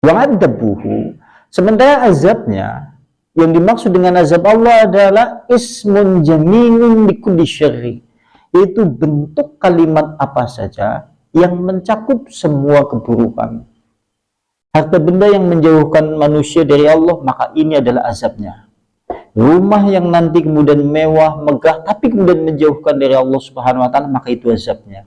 wa'adzabuhu. Sementara azabnya, yang dimaksud dengan azab Allah adalah ismun jami'un likulli syarri, yaitu bentuk kalimat apa saja yang mencakup semua keburukan. Harta benda yang menjauhkan manusia dari Allah, maka ini adalah azabnya. Rumah yang nanti kemudian mewah, megah, tapi kemudian menjauhkan dari Allah Subhanahu wa Ta'ala, maka itu azabnya.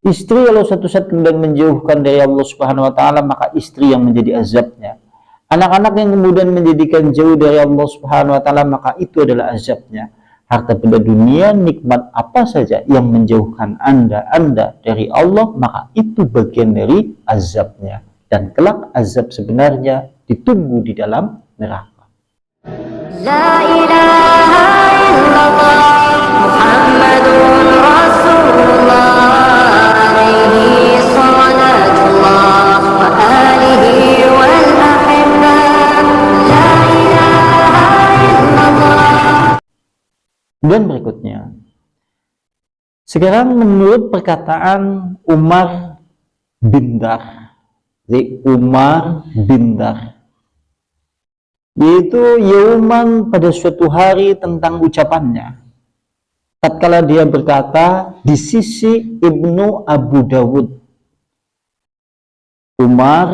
Istri kalau suatu saat kemudian menjauhkan dari Allah Subhanahu wa Ta'ala, maka istri yang menjadi azabnya. Anak-anak yang kemudian menjadikan jauh dari Allah Subhanahu wa Ta'ala, maka itu adalah azabnya. Harta benda dunia, nikmat apa saja yang menjauhkan Anda dari Allah, maka itu bagian dari azabnya. Dan kelak azab sebenarnya ditunggu di dalam neraka. La ilaha illallah Muhammadun Rasulullah alaihi salatullah wa alihi wal ahibbah. La ilaha illallah. Dan berikutnya, sekarang menurut perkataan Umar bin Dar, yaitu yauman, pada suatu hari, tentang ucapannya tatkala dia berkata di sisi Ibnu Abu Dawud. Umar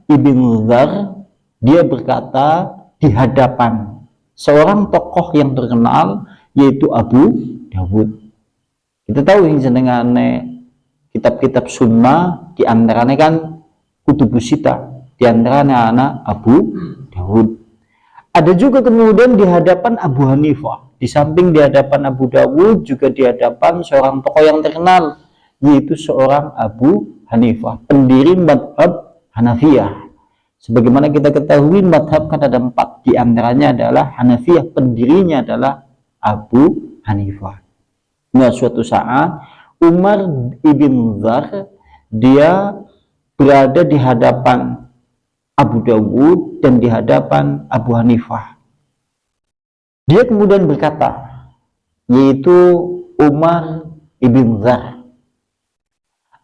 ibn Dar, dia berkata di hadapan seorang tokoh yang terkenal, yaitu Abu Dawud. Kita tahu yang jenengane kitab-kitab sunnah, di antaranya kan Kutubus Sita, di antaranya anak Abu Dawud. Ada juga kemudian di hadapan Abu Hanifah. Di samping di hadapan Abu Dawud, juga di hadapan seorang tokoh yang terkenal, yaitu seorang Abu Hanifah, pendiri madhab Hanafiyah. Sebagaimana kita ketahui, madhab kan ada 4, di antaranya adalah Hanafiyah, pendirinya adalah Abu Hanifah. Nah, suatu saat Umar ibn Dar, dia berada di hadapan Abu Dawud dan di hadapan Abu Hanifah. Dia kemudian berkata, yaitu Umar ibn Dar,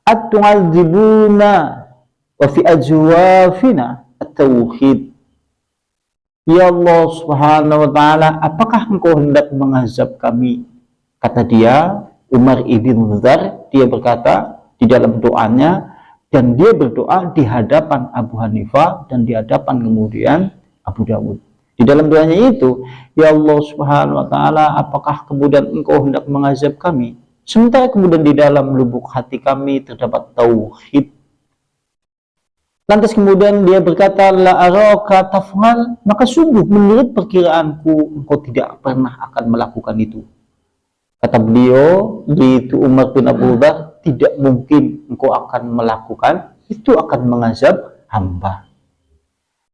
"At-tu'adzibuna wa fi ajwafina at-tauhid." Ya Allah Subhanahu wa Ta'ala, apakah engkau hendak mengazab kami? Kata dia, Umar ibn Dar, dia berkata di dalam doanya, dan dia berdoa di hadapan Abu Hanifah dan di hadapan kemudian Abu Dawud. Di dalam doanya itu, ya Allah Subhanahu wa Ta'ala, apakah kemudian engkau hendak mengazab kami? Sementara kemudian di dalam lubuk hati kami terdapat tauhid. Lantas kemudian dia berkata, la araka taf'al, maka sungguh menurut perkiraanku engkau tidak pernah akan melakukan itu. Kata beliau, yaitu Umar bin Abu Dar, tidak mungkin engkau akan melakukan itu, akan mengazab hamba.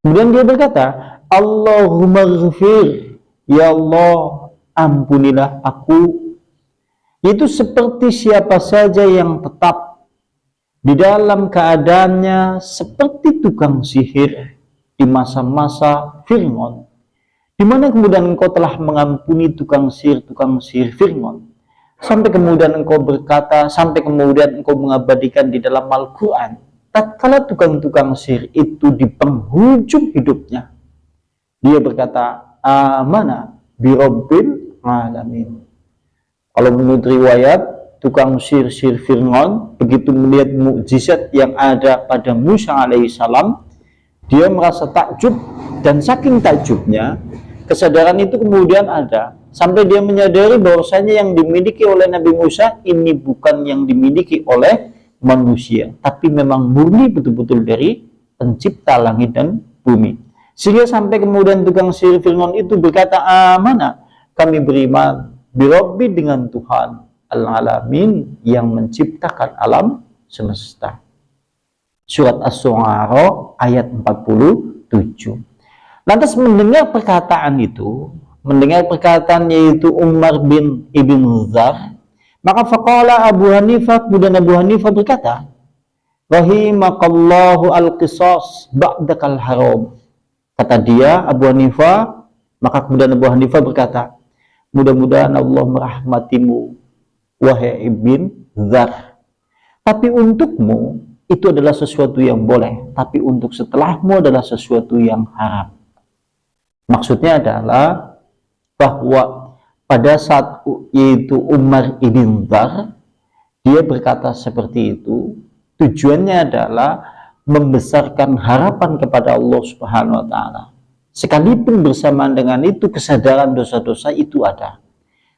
Kemudian dia berkata, Allahumma ghafir, ya Allah ampunilah aku. Itu seperti siapa saja yang tetap di dalam keadaannya seperti tukang sihir di masa-masa Fir'aun, di mana kemudian engkau telah mengampuni tukang sihir Fir'aun, sampai kemudian engkau berkata, sampai kemudian engkau mengabadikan di dalam Al-Quran, tatkala tukang-tukang sihir itu di penghujung hidupnya, dia berkata, amana bi rabbil alamin. Kalau menurut riwayat, tukang sihir Fir'aun begitu melihat mukjizat yang ada pada Musa alaihissalam, dia merasa takjub, dan saking takjubnya, kesadaran itu kemudian ada, sampai dia menyadari bahwasanya yang dimiliki oleh Nabi Musa ini bukan yang dimiliki oleh manusia, tapi memang murni betul-betul dari pencipta langit dan bumi. Sehingga sampai kemudian tukang sihir Fir'aun itu berkata, amana, kami beriman birabbi, dengan Tuhan al-alamin, yang menciptakan alam semesta. Surat As-Su'ara ayat 47. Lantas mendengar perkataan itu, mendengar perkataan yaitu Umar bin Ibn Dar, maka faqala Abu Hanifah, kemudian Abu Hanifah berkata, rahimakallahu al-qisas ba'dakal haram. Kata dia, Abu Hanifah, maka kemudian Abu Hanifah berkata, mudah-mudahan Allah merahmatimu, wahai Ibn Dar. Tapi untukmu, itu adalah sesuatu yang boleh, tapi untuk setelahmu adalah sesuatu yang haram. Maksudnya adalah bahwa pada saat yaitu Umar ibn Dhar, dia berkata seperti itu, tujuannya adalah membesarkan harapan kepada Allah Subhanahu wa taala. Sekalipun bersamaan dengan itu kesadaran dosa-dosa itu ada,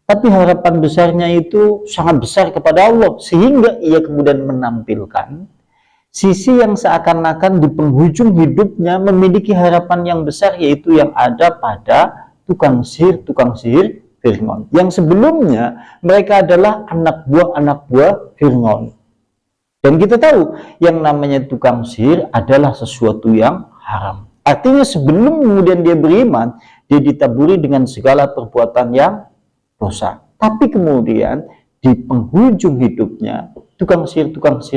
tapi harapan besarnya itu sangat besar kepada Allah, sehingga ia kemudian menampilkan sisi yang seakan-akan di penghujung hidupnya memiliki harapan yang besar, yaitu yang ada pada tukang sihir Fir'aun, yang sebelumnya mereka adalah anak buah Fir'aun. Dan kita tahu yang namanya tukang sihir adalah sesuatu yang haram. Artinya sebelum kemudian dia beriman, dia ditaburi dengan segala perbuatan yang dosa. Tapi kemudian di penghujung hidupnya, tukang sihir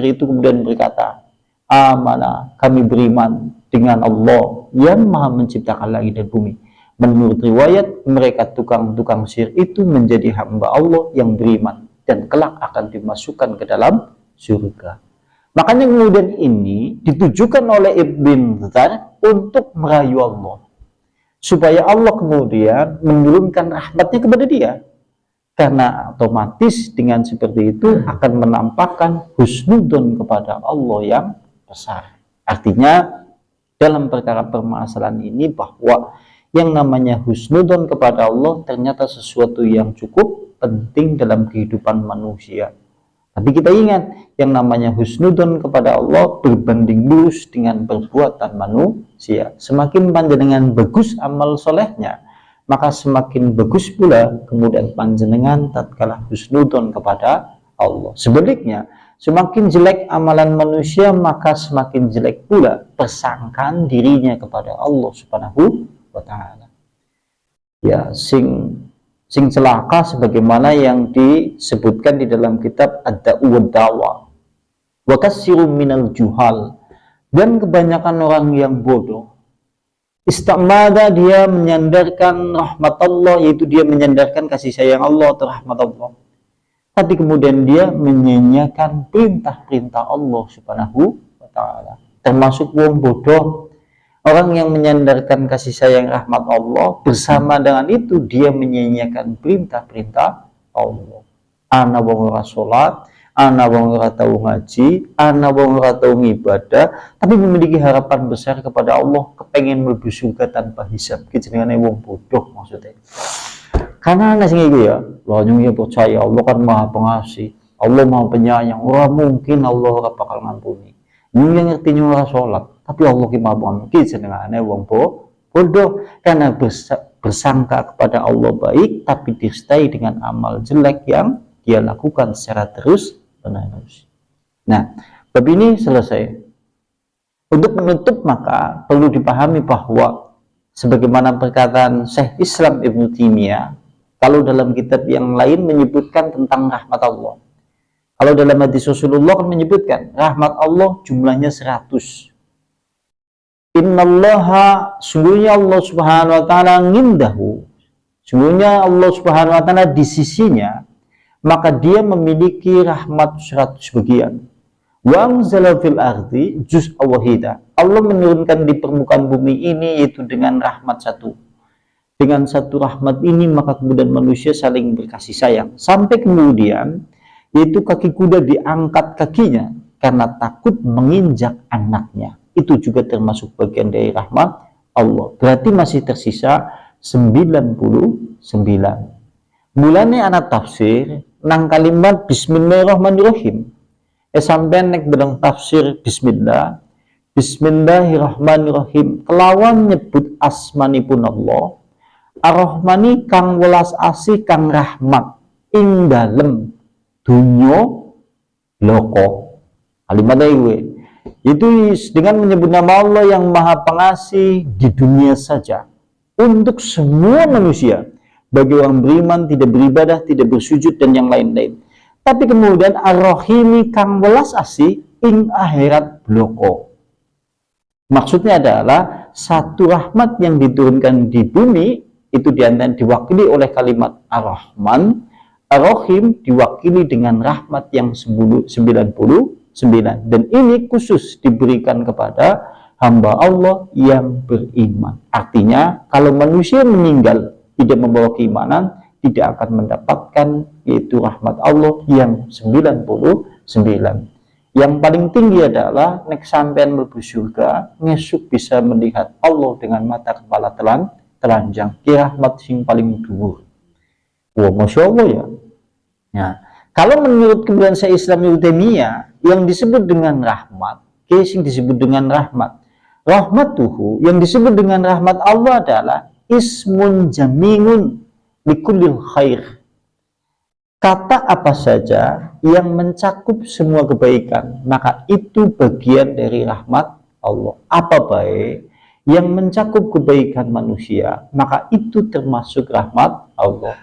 itu kemudian berkata, amanah, kami beriman dengan Allah yang maha menciptakan langit dan bumi. Menurut riwayat, mereka tukang sihir itu menjadi hamba Allah yang beriman dan kelak akan dimasukkan ke dalam surga. Makanya kemudian ini ditujukan oleh Ibn Dhar untuk merayu Allah, supaya Allah kemudian menurunkan rahmatnya kepada dia, karena otomatis dengan seperti itu akan menampakkan husnudon kepada Allah yang besar. Artinya dalam perkara permasalahan ini bahwa yang namanya husnudon kepada Allah ternyata sesuatu yang cukup penting dalam kehidupan manusia. Tapi kita ingat, yang namanya husnudon kepada Allah berbanding lurus dengan perbuatan manusia. Semakin panjenengan bagus amal solehnya, maka semakin bagus pula kemudian panjenengan tatkala husnudon kepada Allah. Sebaliknya, semakin jelek amalan manusia, maka semakin jelek pula persangkaan dirinya kepada Allah Subhanahu wa ta'ala. Ya, sing celaka sebagaimana yang disebutkan di dalam kitab Ad-Da'u wad-Dawa. Wa katsirun minal juhal, dan kebanyakan orang yang bodoh, istamada, dia menyandarkan rahmat Allah, yaitu dia menyandarkan kasih sayang Allah atau rahmat Allah, tapi kemudian dia menyanyiakan perintah-perintah Allah Subhanahu wa ta'ala. Termasuk wong bodoh, orang yang menyandarkan kasih sayang rahmat Allah, bersama dengan itu dia menyanyiakan perintah-perintah Allah. Ana wong ora salat, ana wong ora tau ngaji, ana wong ora tau ibadah, tapi memiliki harapan besar kepada Allah, kepengen mlebu surga tanpa hisab. Ki jenengane wong bodoh maksudnya. Karena ana sing iki ya, lho nyung percaya Allah kan Maha Pengasih, Allah Maha Penyayang, ora mungkin Allah ora bakal ngampuni. Nyung ngerti nyung ora salat, tapi Allah ki Maha Pengampun, jenengane wong bodoh, karena bersangka kepada Allah baik tapi disertai dengan amal jelek yang dia lakukan secara terus-menerus. Nah, bab ini selesai. Untuk menutup, maka perlu dipahami bahwa sebagaimana perkataan Syekh Islam Ibnu Taimiyah, kalau dalam kitab yang lain menyebutkan tentang rahmat Allah, kalau dalam hadis Rasulullah kan menyebutkan rahmat Allah jumlahnya 100. Innallaha, sungguhnya Allah Subhanahu wa ta'ala ngindahu, sungguhnya Allah Subhanahu wa ta'ala di sisinya, maka dia memiliki rahmat 100 bagian. Wa anzala fil ardi juz'a wahida, Allah menurunkan di permukaan bumi ini yaitu dengan rahmat satu. Dengan satu rahmat ini maka kemudian manusia saling berkasih sayang, sampai kemudian yaitu kaki kuda diangkat kakinya karena takut menginjak anaknya. Itu juga termasuk bagian dari rahmat Allah. Berarti masih tersisa 99. Mulanya anak tafsir nang kalimat Bismillahirrahmanirrahim. Sampai nek dalam tafsir Bismillah, Bismillahirrahmanirrahim, kelawan nyebut asmanipun Allah, Ar-Rahmani kang welas asih kang rahmat ing dalem dunyo loko. Kalimatnya itu dengan menyebut nama Allah yang Maha Pengasih di dunia saja untuk semua manusia, bagi orang beriman, tidak beribadah, tidak bersujud dan yang lain-lain. Tapi kemudian Ar-Rahimi kang welas asih ing akhirat bloko. Maksudnya adalah satu rahmat yang diturunkan di bumi itu diantara diwakili oleh kalimat Ar-Rahman, Ar-Rahim diwakili dengan rahmat yang 99. 9. Dan ini khusus diberikan kepada hamba Allah yang beriman. Artinya, kalau manusia meninggal tidak membawa keimanan, tidak akan mendapatkan yaitu rahmat Allah yang 99. Yang paling tinggi adalah nek sampean mlebu surga, ngesuk bisa melihat Allah dengan mata kepala telanjang. Ki rahmat sing paling dhuwur. Wah, Masya Allah ya. Nah, kalau menurut kebiasaan Islam Ibnu Taimiyah, yang disebut dengan rahmat, yang disebut dengan rahmat, rahmatuhu, yang disebut dengan rahmat Allah adalah ismun jaminun likullil khair. Kata apa saja yang mencakup semua kebaikan, maka itu bagian dari rahmat Allah. Apa baik yang mencakup kebaikan manusia, maka itu termasuk rahmat Allah.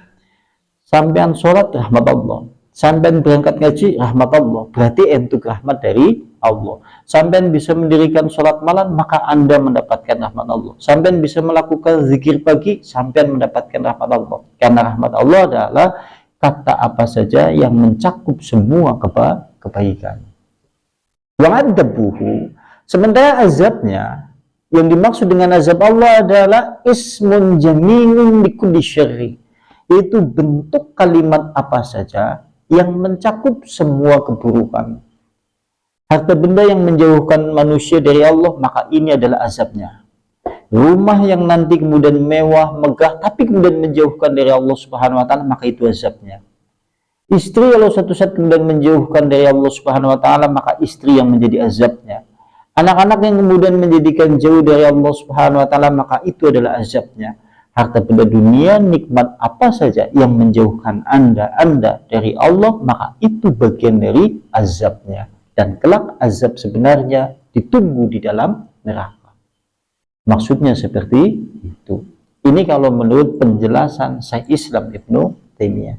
Sampean sholat rahmat Allah, sampean berangkat ngaji rahmat Allah, berarti untuk rahmat dari Allah. Sampean bisa mendirikan sholat malam, maka Anda mendapatkan rahmat Allah. Sampean bisa melakukan zikir pagi, sampean mendapatkan rahmat Allah. Karena rahmat Allah adalah kata apa saja yang mencakup semua kebaikan. Wa'adabuhu, sementara azabnya, yang dimaksud dengan azab Allah adalah ismun jaminun likulli syarri, yaitu bentuk kalimat apa saja yang mencakup semua keburukan. Harta benda yang menjauhkan manusia dari Allah, maka ini adalah azabnya. Rumah yang nanti kemudian mewah, megah, tapi kemudian menjauhkan dari Allah Subhanahu wa Ta'ala, maka itu azabnya. Istri kalau suatu saat kemudian menjauhkan dari Allah Subhanahu wa Ta'ala, maka istri yang menjadi azabnya. Anak-anak yang kemudian menjadikan jauh dari Allah Subhanahu wa Ta'ala, maka itu adalah azabnya. Harta benda dunia, nikmat apa saja yang menjauhkan Anda dari Allah, maka itu bagian dari azabnya. Dan kelak azab sebenarnya ditunggu di dalam neraka. Maksudnya seperti itu. Ini kalau menurut penjelasan Syekh Islam Ibnu Taimiyah.